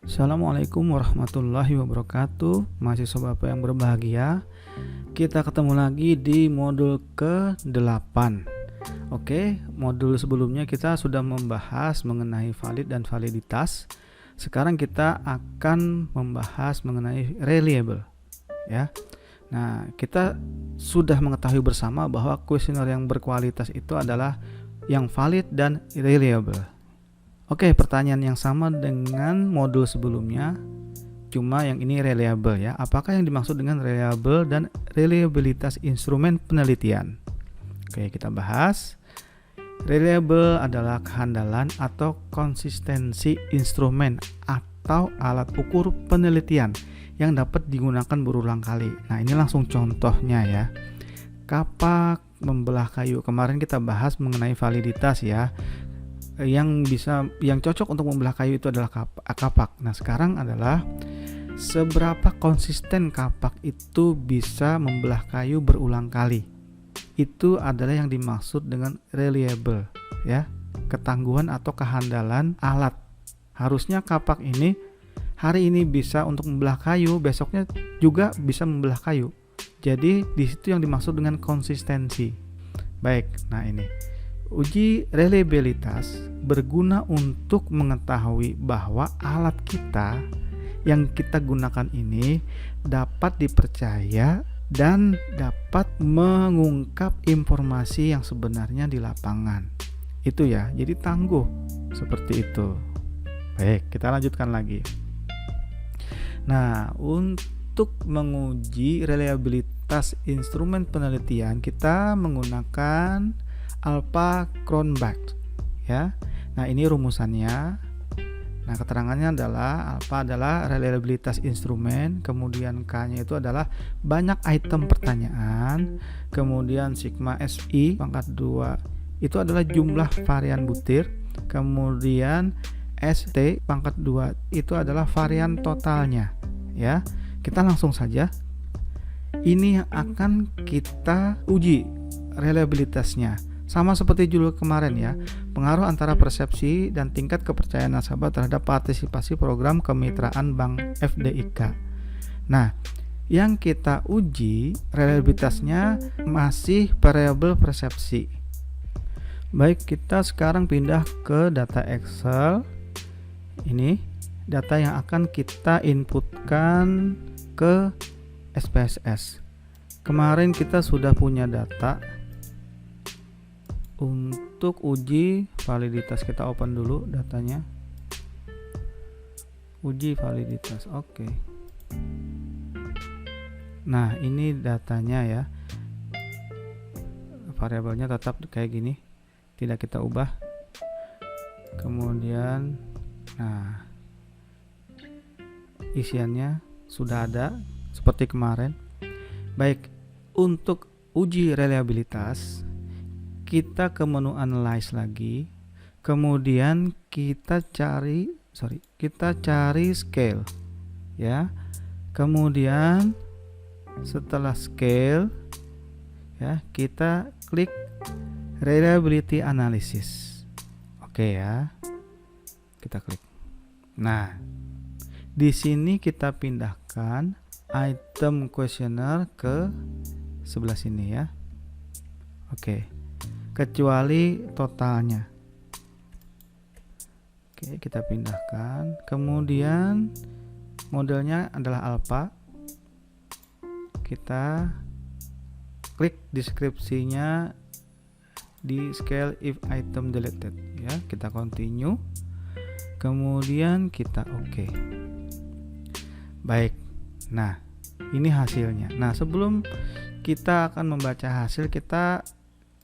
Assalamualaikum warahmatullahi wabarakatuh. Mahasiswa Bapak yang berbahagia, kita ketemu lagi di modul ke-8. Oke, modul sebelumnya kita sudah membahas mengenai valid dan validitas. Sekarang kita akan membahas mengenai reliable, ya. Nah, kita sudah mengetahui bersama bahwa kuesioner yang berkualitas itu adalah yang valid dan reliable. Oke, pertanyaan yang sama dengan modul sebelumnya, cuma yang ini reliable ya. Apakah yang dimaksud dengan reliable dan reliabilitas instrumen penelitian? Oke, kita bahas. Reliable adalah kehandalan atau konsistensi instrumen atau alat ukur penelitian yang dapat digunakan berulang kali. Nah, ini langsung contohnya ya. Kapak membelah kayu. Kemarin kita bahas mengenai validitas ya. Yang cocok untuk membelah kayu itu adalah kapak. Nah, sekarang adalah seberapa konsisten kapak itu bisa membelah kayu berulang kali. Itu adalah yang dimaksud dengan reliable ya, ketangguhan atau kehandalan alat. Harusnya kapak ini hari ini bisa untuk membelah kayu, besoknya juga bisa membelah kayu. Jadi di situ yang dimaksud dengan konsistensi. Baik, nah ini uji reliabilitas berguna untuk mengetahui bahwa alat kita yang kita gunakan ini dapat dipercaya dan dapat mengungkap informasi yang sebenarnya di lapangan. Itu ya, jadi tangguh seperti itu. Baik, kita lanjutkan lagi. Nah, untuk menguji reliabilitas instrumen penelitian kita menggunakan Alpha-Cronbach ya. Nah, ini rumusannya. Nah, keterangannya adalah alpha adalah reliabilitas instrumen, kemudian K-nya itu adalah banyak item pertanyaan, kemudian sigma SI pangkat 2 itu adalah jumlah varian butir, kemudian ST pangkat 2 itu adalah varian totalnya ya. Kita langsung saja. Ini yang akan kita uji reliabilitasnya. Sama seperti judul kemarin ya, pengaruh antara persepsi dan tingkat kepercayaan nasabah terhadap partisipasi program kemitraan Bank FDIK. Nah, yang kita uji reliabilitasnya masih variabel persepsi. Baik, kita sekarang pindah ke data Excel. Ini data yang akan kita inputkan ke SPSS. Kemarin kita sudah punya data. Untuk uji validitas kita open dulu datanya. Uji validitas. Oke. Nah, ini datanya ya. Variabelnya tetap kayak gini. Tidak kita ubah. Kemudian nah, isiannya sudah ada seperti kemarin. Baik, untuk uji reliabilitas kita ke menu analyze lagi, kemudian kita cari scale ya, kemudian setelah scale ya kita klik reliability analysis. Oke ya, kita klik. Nah, di sini kita pindahkan item questionnaire ke sebelah sini ya. Oke, kecuali totalnya. Oke, kita pindahkan. Kemudian modelnya adalah alpha. Kita klik deskripsinya di scale if item deleted ya. Kita continue. Kemudian kita oke. Baik. Nah, ini hasilnya. Nah, sebelum kita akan membaca hasil, kita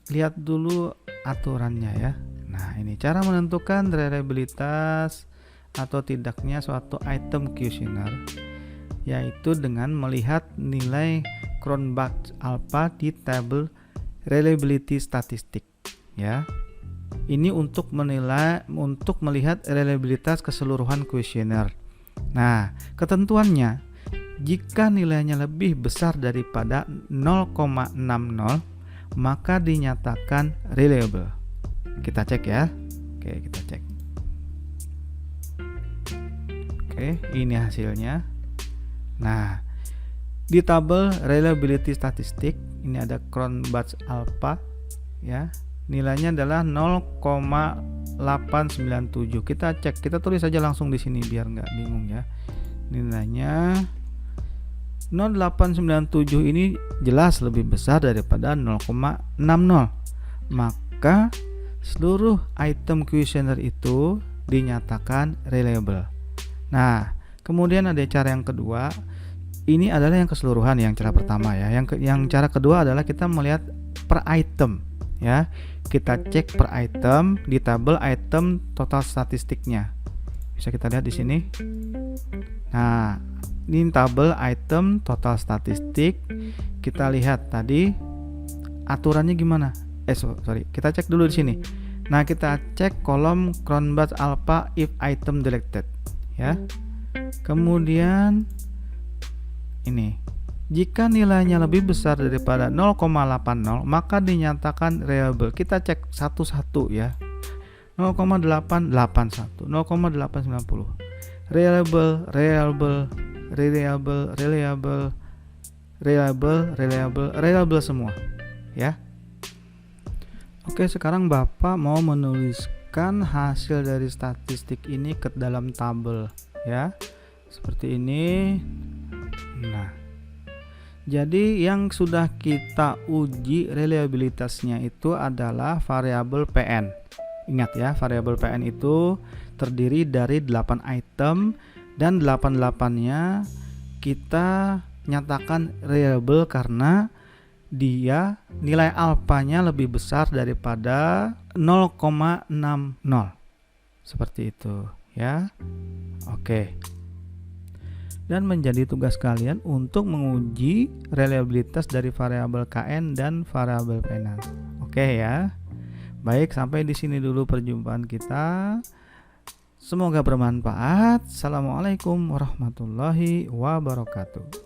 lihat dulu aturannya ya. Nah, ini cara menentukan reliabilitas atau tidaknya suatu item questionnaire, yaitu dengan melihat nilai Cronbach alpha di tabel reliability statistik ya. Ini untuk melihat reliabilitas keseluruhan kuesioner. Nah, ketentuannya jika nilainya lebih besar daripada 0,60 maka dinyatakan reliable. Kita cek ya. Oke, kita cek. Oke, Oke, ini hasilnya. Nah, di tabel reliability statistik ini ada Cronbach's alpha ya. Nilainya adalah 0,897. Kita cek, kita tulis saja langsung di sini biar nggak bingung ya. Nilainya 0,897 ini jelas lebih besar daripada 0,60. Maka seluruh item kuesioner itu dinyatakan reliable. Nah, kemudian ada cara yang kedua. Ini adalah yang keseluruhan, yang cara pertama ya. Yang cara kedua adalah kita melihat per item ya. Kita cek per item di tabel item total statistiknya. Bisa kita lihat di sini. Nah, ini tabel item total statistik. Kita lihat tadi aturannya gimana? Sorry, kita cek dulu di sini. Nah, kita cek kolom Cronbach's alpha if item deleted ya. Kemudian ini, jika nilainya lebih besar daripada 0,80 maka dinyatakan reliable. Kita cek satu-satu ya. 0,881, 0,890. Reliable, reliable, reliable, reliable, reliable, reliable, reliable semua ya. Oke, sekarang Bapak mau menuliskan hasil dari statistik ini ke dalam tabel ya. Seperti ini. Nah, jadi yang sudah kita uji reliabilitasnya itu adalah variabel PN. Ingat ya, variabel PN itu terdiri dari 8 item dan 88-nya kita nyatakan reliable karena dia nilai alfanya lebih besar daripada 0,60. Seperti itu ya. Oke. Dan menjadi tugas kalian untuk menguji reliabilitas dari variabel KN dan variabel PN. Oke ya. Baik, sampai di sini dulu perjumpaan kita. Semoga bermanfaat. Assalamualaikum warahmatullahi wabarakatuh.